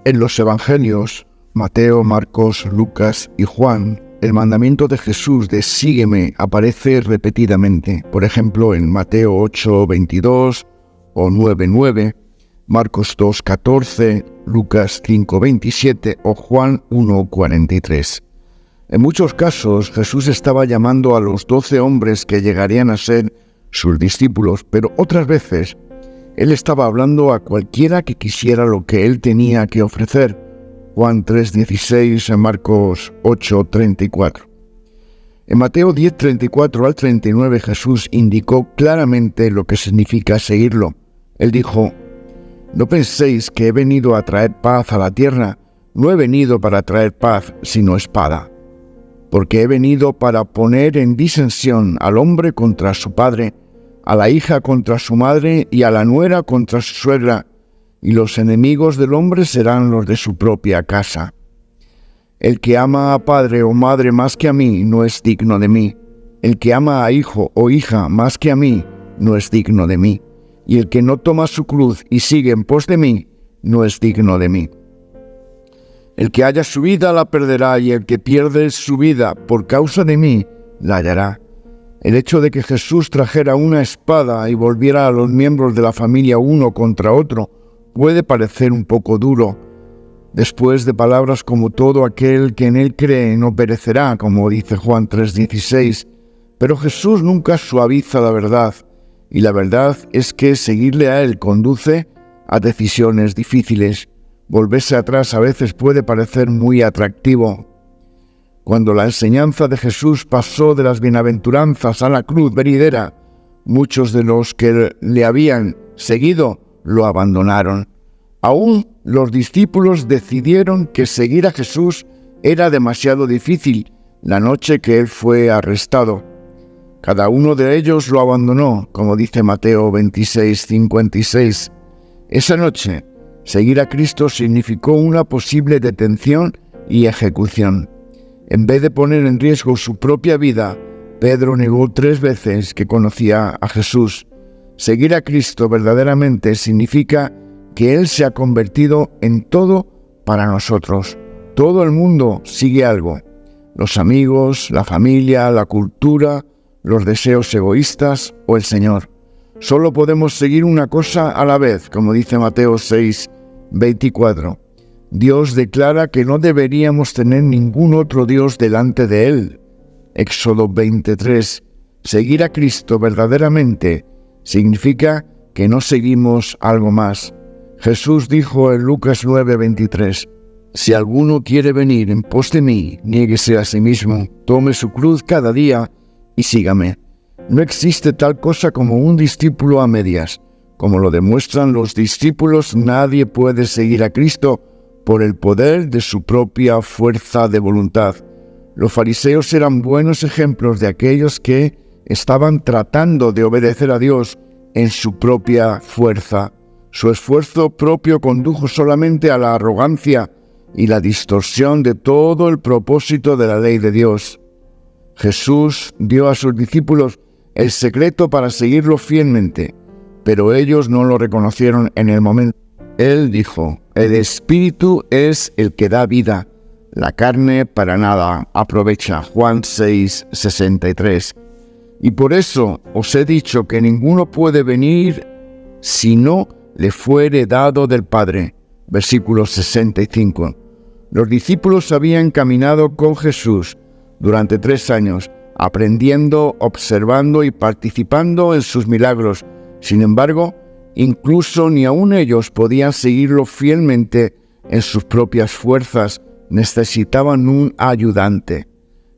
En los evangelios, Mateo, Marcos, Lucas y Juan, el mandamiento de Jesús de sígueme aparece repetidamente. Por ejemplo, en Mateo 8:22 o 9:9, Marcos 2:14, Lucas 5:27 o Juan 1:43. En muchos casos, Jesús estaba llamando a los 12 hombres que llegarían a ser sus discípulos, pero otras veces Él estaba hablando a cualquiera que quisiera lo que Él tenía que ofrecer. Juan 3:16, en Marcos 8:34. En Mateo 10:34 al 39, Jesús indicó claramente lo que significa seguirlo. Él dijo: «No penséis que he venido a traer paz a la tierra. No he venido para traer paz, sino espada. Porque he venido para poner en disensión al hombre contra su padre, a la hija contra su madre y a la nuera contra su suegra, y los enemigos del hombre serán los de su propia casa. El que ama a padre o madre más que a mí no es digno de mí. El que ama a hijo o hija más que a mí no es digno de mí. Y el que no toma su cruz y sigue en pos de mí no es digno de mí. El que haya su vida la perderá, y el que pierde su vida por causa de mí la hallará». El hecho de que Jesús trajera una espada y volviera a los miembros de la familia uno contra otro puede parecer un poco duro, después de palabras como «todo aquel que en él cree no perecerá», como dice Juan 3:16, pero Jesús nunca suaviza la verdad, y la verdad es que seguirle a Él conduce a decisiones difíciles. Volverse atrás a veces puede parecer muy atractivo. Cuando la enseñanza de Jesús pasó de las bienaventuranzas a la cruz venidera, muchos de los que le habían seguido lo abandonaron. Aún los discípulos decidieron que seguir a Jesús era demasiado difícil la noche que Él fue arrestado. Cada uno de ellos lo abandonó, como dice Mateo 26:56. Esa noche, seguir a Cristo significó una posible detención y ejecución. En vez de poner en riesgo su propia vida, Pedro negó 3 veces que conocía a Jesús. Seguir a Cristo verdaderamente significa que Él se ha convertido en todo para nosotros. Todo el mundo sigue algo: los amigos, la familia, la cultura, los deseos egoístas o el Señor. Solo podemos seguir una cosa a la vez, como dice Mateo 6:24. Dios declara que no deberíamos tener ningún otro Dios delante de Él. Éxodo 20:3. Seguir a Cristo verdaderamente significa que no seguimos algo más. Jesús dijo en Lucas 9:23: «Si alguno quiere venir en pos de mí, niéguese a sí mismo, tome su cruz cada día y sígame». No existe tal cosa como un discípulo a medias. Como lo demuestran los discípulos, nadie puede seguir a Cristo por el poder de su propia fuerza de voluntad. Los fariseos eran buenos ejemplos de aquellos que estaban tratando de obedecer a Dios en su propia fuerza. Su esfuerzo propio condujo solamente a la arrogancia y la distorsión de todo el propósito de la ley de Dios. Jesús dio a sus discípulos el secreto para seguirlo fielmente, pero ellos no lo reconocieron en el momento. Él dijo: «El Espíritu es el que da vida, la carne para nada aprovecha». Juan 6:63. Y por eso os he dicho que ninguno puede venir si no le fuere dado del Padre. Versículo 65. Los discípulos habían caminado con Jesús durante 3 años, aprendiendo, observando y participando en sus milagros. Sin embargo, incluso ni aun ellos podían seguirlo fielmente en sus propias fuerzas. Necesitaban un ayudante.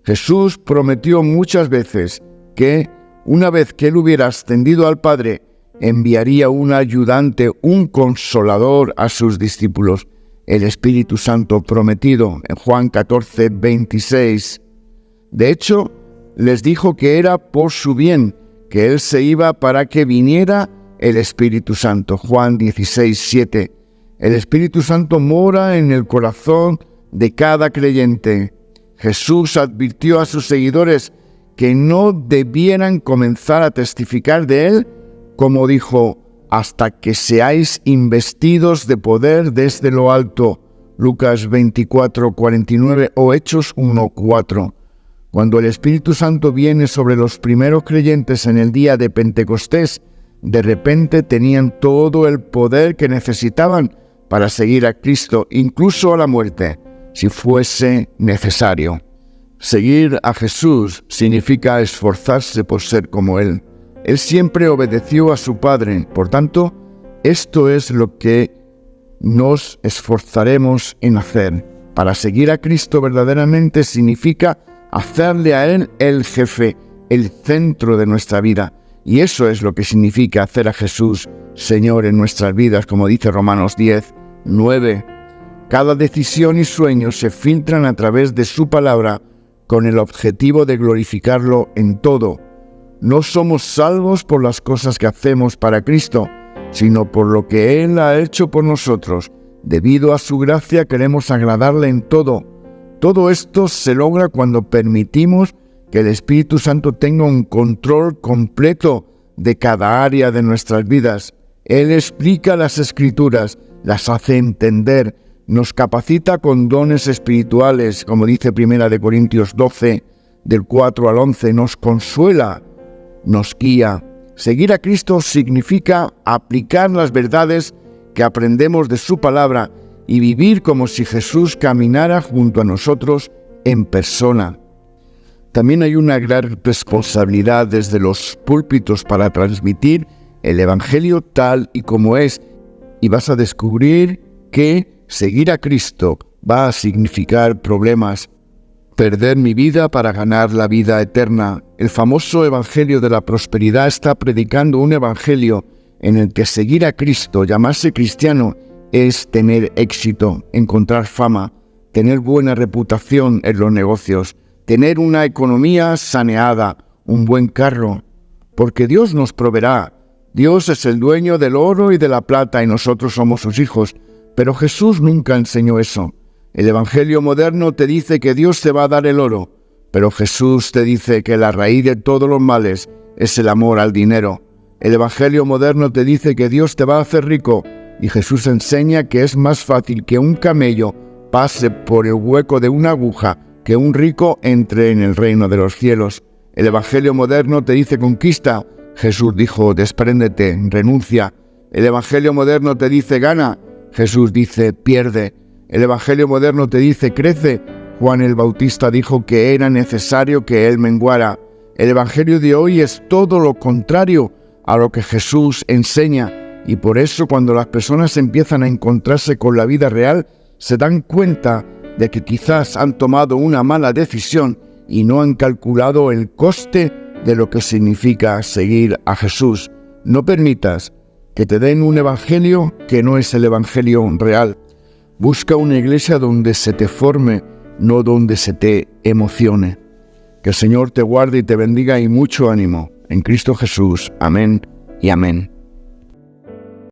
Jesús prometió muchas veces que, una vez que Él hubiera ascendido al Padre, enviaría un ayudante, un consolador a sus discípulos, el Espíritu Santo prometido en Juan 14:26. De hecho, les dijo que era por su bien, que Él se iba para que viniera el Espíritu Santo. Juan 16:7. El Espíritu Santo mora en el corazón de cada creyente. Jesús advirtió a sus seguidores que no debieran comenzar a testificar de Él, como dijo: «hasta que seáis investidos de poder desde lo alto». Lucas 24:49 o Hechos 1:4. Cuando el Espíritu Santo viene sobre los primeros creyentes en el día de Pentecostés, de repente tenían todo el poder que necesitaban para seguir a Cristo, incluso a la muerte, si fuese necesario. Seguir a Jesús significa esforzarse por ser como Él. Él siempre obedeció a su Padre, por tanto, esto es lo que nos esforzaremos en hacer. Para seguir a Cristo verdaderamente significa hacerle a Él el jefe, el centro de nuestra vida. Y eso es lo que significa hacer a Jesús Señor en nuestras vidas, como dice Romanos 10:9. Cada decisión y sueño se filtran a través de su palabra con el objetivo de glorificarlo en todo. No somos salvos por las cosas que hacemos para Cristo, sino por lo que Él ha hecho por nosotros. Debido a su gracia queremos agradarle en todo. Todo esto se logra cuando permitimos que el Espíritu Santo tenga un control completo de cada área de nuestras vidas. Él explica las Escrituras, las hace entender, nos capacita con dones espirituales, como dice 1 Corintios 12, del 4 al 11, nos consuela, nos guía. Seguir a Cristo significa aplicar las verdades que aprendemos de su palabra y vivir como si Jesús caminara junto a nosotros en persona. También hay una gran responsabilidad desde los púlpitos para transmitir el Evangelio tal y como es, y vas a descubrir que seguir a Cristo va a significar problemas. Perder mi vida para ganar la vida eterna. El famoso Evangelio de la Prosperidad está predicando un evangelio en el que seguir a Cristo, llamarse cristiano, es tener éxito, encontrar fama, tener buena reputación en los negocios, tener una economía saneada, un buen carro, porque Dios nos proveerá. Dios es el dueño del oro y de la plata y nosotros somos sus hijos, pero Jesús nunca enseñó eso. El Evangelio moderno te dice que Dios te va a dar el oro, pero Jesús te dice que la raíz de todos los males es el amor al dinero. El Evangelio moderno te dice que Dios te va a hacer rico, y Jesús enseña que es más fácil que un camello pase por el hueco de una aguja que un rico entre en el reino de los cielos. El Evangelio moderno te dice conquista. Jesús dijo despréndete, renuncia. El Evangelio moderno te dice gana. Jesús dice pierde. El Evangelio moderno te dice crece. Juan el Bautista dijo que era necesario que Él menguara. El Evangelio de hoy es todo lo contrario a lo que Jesús enseña. Y por eso cuando las personas empiezan a encontrarse con la vida real, se dan cuenta de que quizás han tomado una mala decisión y no han calculado el coste de lo que significa seguir a Jesús. No permitas que te den un evangelio que no es el evangelio real. Busca una iglesia donde se te forme, no donde se te emocione. Que el Señor te guarde y te bendiga y mucho ánimo. En Cristo Jesús. Amén y amén.